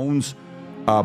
Owens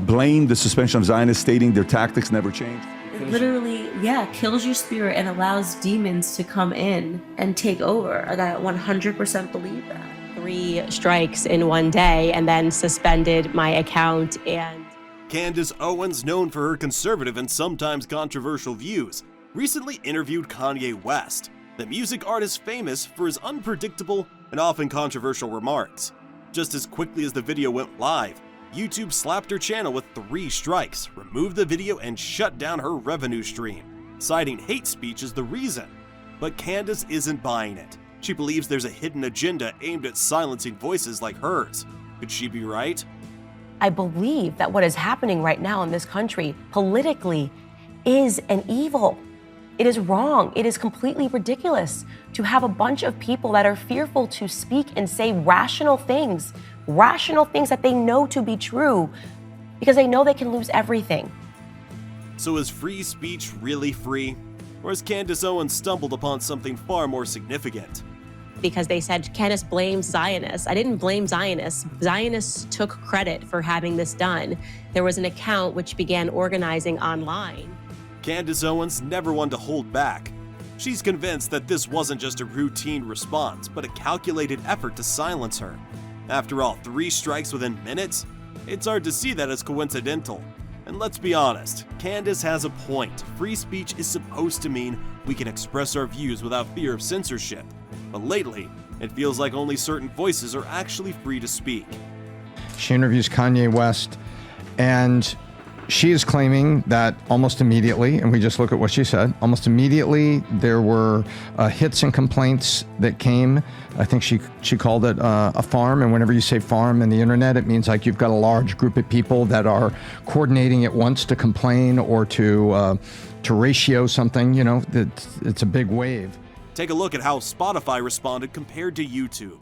blamed the suspension of Zionists, stating their tactics never changed. It literally, kills your spirit and allows demons to come in and take over. I 100% believe that. 3 strikes in one day and then suspended my account. And Candace Owens, known for her conservative and sometimes controversial views, recently interviewed Kanye West, the music artist famous for his unpredictable and often controversial remarks. Just as quickly as the video went live, YouTube slapped her channel with 3 strikes, removed the video, and shut down her revenue stream, citing hate speech as the reason. But Candace isn't buying it. She believes there's a hidden agenda aimed at silencing voices like hers. Could she be right? I believe that what is happening right now in this country politically is an evil. It is wrong. It is completely ridiculous to have a bunch of people that are fearful to speak and say rational things that they know to be true because they know they can lose everything. So is free speech really free? Or has Candace Owens stumbled upon something far more significant? Because they said Candace blames Zionists. I didn't blame Zionists. Zionists took credit for having this done. There was an account which began organizing online. Candace Owens never one to hold back. She's convinced that this wasn't just a routine response, but a calculated effort to silence her. After all, 3 strikes within minutes? It's hard to see that as coincidental. And let's be honest, Candace has a point. Free speech is supposed to mean we can express our views without fear of censorship. But lately, it feels like only certain voices are actually free to speak. She interviews Kanye West, and she is claiming that almost immediately, and we just look at what she said, almost immediately there were hits and complaints that came. I think she called it a farm, and whenever you say farm in the internet, it means like you've got a large group of people that are coordinating at once to complain or to ratio something. You know, it's a big wave. Take a look at how Spotify responded compared to YouTube.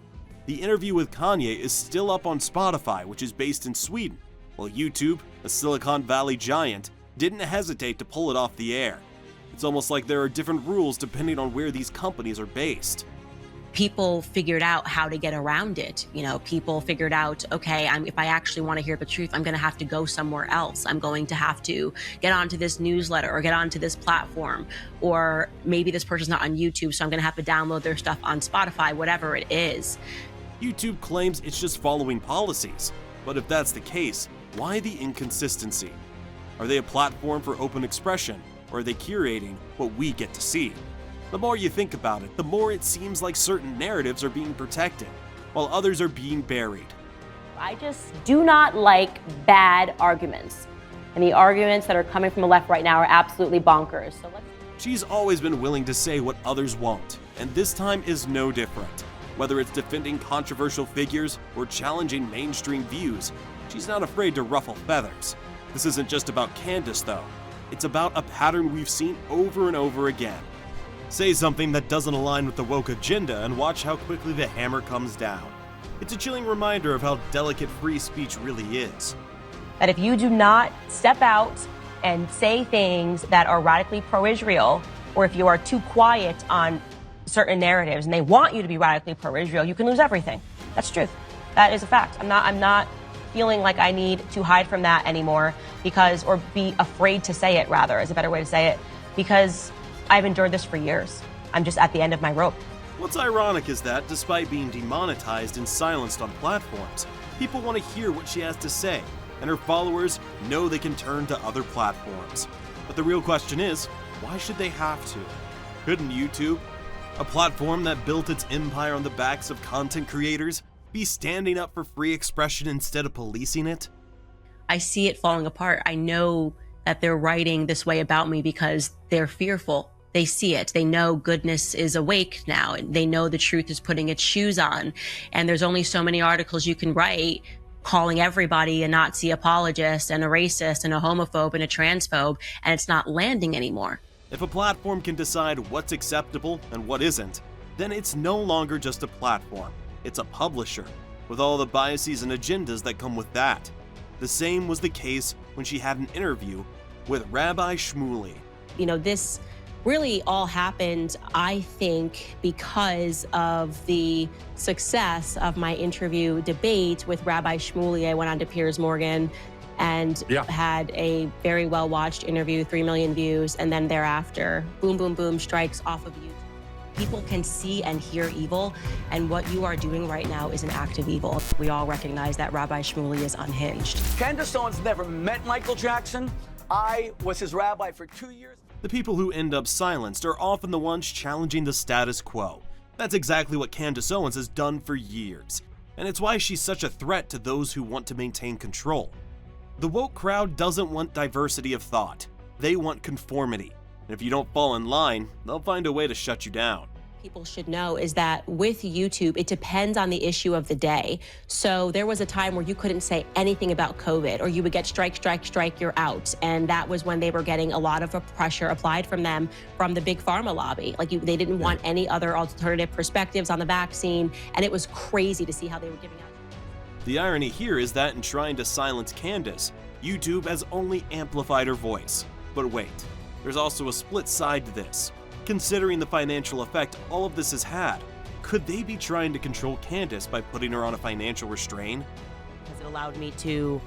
The interview with Kanye is still up on Spotify, which is based in Sweden, while YouTube, a Silicon Valley giant, didn't hesitate to pull it off the air. It's almost like there are different rules depending on where these companies are based. People figured out how to get around it. You know, people figured out, okay, if I actually want to hear the truth, I'm going to have to go somewhere else. I'm going to have to get onto this newsletter or get onto this platform, or maybe this person's not on YouTube, so I'm going to have to download their stuff on Spotify, whatever it is. YouTube claims it's just following policies. But if that's the case, why the inconsistency? Are they a platform for open expression, or are they curating what we get to see? The more you think about it, the more it seems like certain narratives are being protected, while others are being buried. I just do not like bad arguments. And the arguments that are coming from the left right now are absolutely bonkers. She's always been willing to say what others won't, and this time is no different. Whether it's defending controversial figures or challenging mainstream views, she's not afraid to ruffle feathers. This isn't just about Candace, though. It's about a pattern we've seen over and over again. Say something that doesn't align with the woke agenda and watch how quickly the hammer comes down. It's a chilling reminder of how delicate free speech really is. That if you do not step out and say things that are radically pro-Israel, or if you are too quiet on certain narratives and they want you to be radically pro-Israel, you can lose everything. That's truth. That is a fact. I'm not feeling like I need to hide from that anymore or be afraid to say it, rather, is a better way to say it, because I've endured this for years. I'm just at the end of my rope. What's ironic is that, despite being demonetized and silenced on platforms, people want to hear what she has to say, and her followers know they can turn to other platforms. But the real question is, why should they have to? Couldn't YouTube, a platform that built its empire on the backs of content creators, be standing up for free expression instead of policing it? I see it falling apart. I know that they're writing this way about me because they're fearful. They see it. They know goodness is awake now. And they know the truth is putting its shoes on. And there's only so many articles you can write calling everybody a Nazi apologist and a racist and a homophobe and a transphobe, and it's not landing anymore. If a platform can decide what's acceptable and what isn't, then it's no longer just a platform. It's a publisher, with all the biases and agendas that come with that. The same was the case when she had an interview with Rabbi Shmuley. You know, this really all happened, I think, because of the success of my interview debate with Rabbi Shmuley. I went on to Piers Morgan and had a very well-watched interview, 3 million views, and then thereafter, boom, boom, boom, strikes off of YouTube. People can see and hear evil, and what you are doing right now is an act of evil. We all recognize that Rabbi Shmuley is unhinged. Candace Owens never met Michael Jackson. I was his rabbi for 2 years. The people who end up silenced are often the ones challenging the status quo. That's exactly what Candace Owens has done for years, and it's why she's such a threat to those who want to maintain control. The woke crowd doesn't want diversity of thought. They want conformity. And if you don't fall in line, they'll find a way to shut you down. People should know is that with YouTube, it depends on the issue of the day. So there was a time where you couldn't say anything about COVID, or you would get strike, strike, strike, you're out. And that was when they were getting a lot of pressure applied from them, from the big pharma lobby. Like they didn't want any other alternative perspectives on the vaccine. And it was crazy to see how they were giving out. The irony here is that in trying to silence Candace, YouTube has only amplified her voice. But wait, there's also a split side to this. Considering the financial effect all of this has had, could they be trying to control Candace by putting her on a financial restraint? Because it allowed me to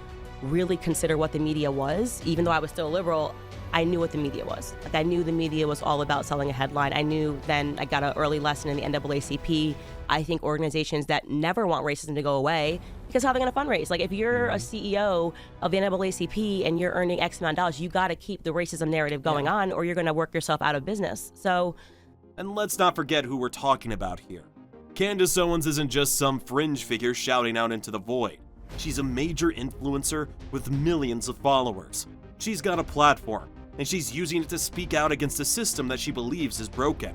really consider what the media was. Even though I was still a liberal, I knew what the media was. Like, I knew the media was all about selling a headline. I knew then I got an early lesson in the NAACP. I think organizations that never want racism to go away, because how are they going to fundraise? Like, if you're a CEO of the NAACP and you're earning X amount of dollars, you got to keep the racism narrative going on, or you're going to work yourself out of business. So, and let's not forget who we're talking about here. Candace Owens isn't just some fringe figure shouting out into the void. She's a major influencer with millions of followers. She's got a platform, and she's using it to speak out against a system that she believes is broken.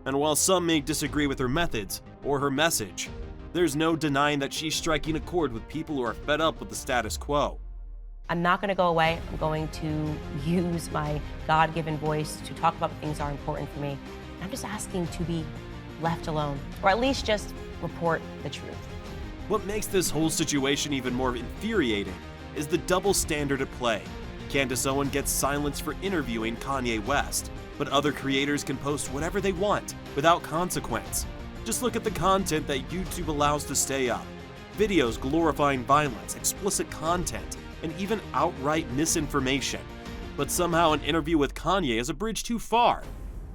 And while some may disagree with her methods or her message, there's no denying that she's striking a chord with people who are fed up with the status quo. I'm not going to go away. I'm going to use my God-given voice to talk about what things are important for me. I'm just asking to be left alone, or at least just report the truth. What makes this whole situation even more infuriating is the double standard at play. Candace Owens gets silenced for interviewing Kanye West, but other creators can post whatever they want without consequence. Just look at the content that YouTube allows to stay up. Videos glorifying violence, explicit content, and even outright misinformation. But somehow an interview with Kanye is a bridge too far.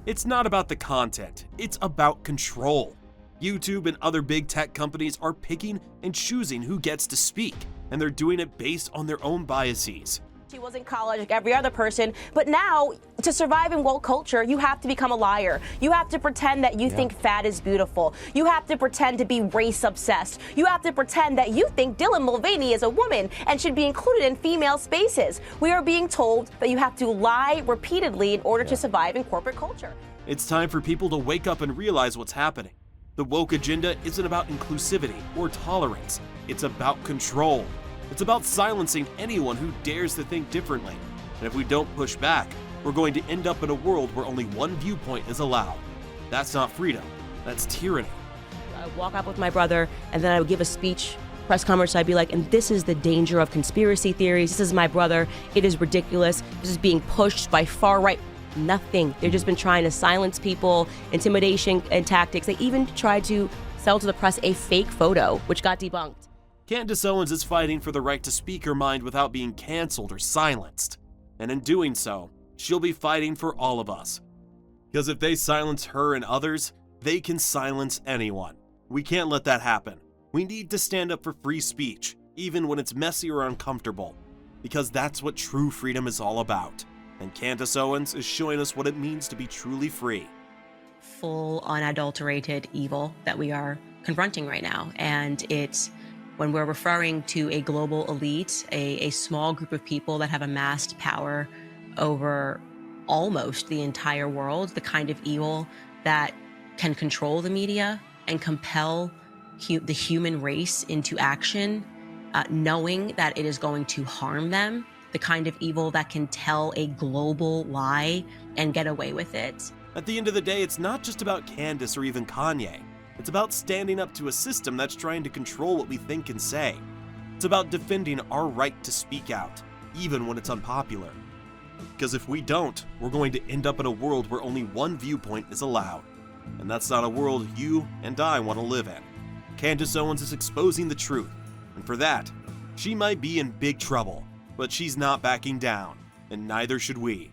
It's not about the content, it's about control. YouTube and other big tech companies are picking and choosing who gets to speak, and they're doing it based on their own biases. She was in college like every other person, but now to survive in woke culture, you have to become a liar. You have to pretend that you think fat is beautiful. You have to pretend to be race obsessed. You have to pretend that you think Dylan Mulvaney is a woman and should be included in female spaces. We are being told that you have to lie repeatedly in order to survive in corporate culture. It's time for people to wake up and realize what's happening. The woke agenda isn't about inclusivity or tolerance. It's about control. It's about silencing anyone who dares to think differently. And if we don't push back, we're going to end up in a world where only one viewpoint is allowed. That's not freedom, that's tyranny. I would walk up with my brother, and then I would give a speech, press conference. I'd be like, and this is the danger of conspiracy theories. This is my brother. It is ridiculous. This is being pushed by far right. Nothing. They've just been trying to silence people, intimidation and tactics. They even tried to sell to the press a fake photo, which got debunked. Candace Owens is fighting for the right to speak her mind without being canceled or silenced. And in doing so, she'll be fighting for all of us. Because if they silence her and others, they can silence anyone. We can't let that happen. We need to stand up for free speech, even when it's messy or uncomfortable. Because that's what true freedom is all about. And Candace Owens is showing us what it means to be truly free. Full, unadulterated evil that we are confronting right now. And it's when we're referring to a global elite, a small group of people that have amassed power over almost the entire world, the kind of evil that can control the media and compel the human race into action, knowing that it is going to harm them, the kind of evil that can tell a global lie and get away with it. At the end of the day, it's not just about Candace or even Kanye. It's about standing up to a system that's trying to control what we think and say. It's about defending our right to speak out, even when it's unpopular. Because if we don't, we're going to end up in a world where only one viewpoint is allowed. And that's not a world you and I want to live in. Candace Owens is exposing the truth, and for that, she might be in big trouble, but she's not backing down, and neither should we.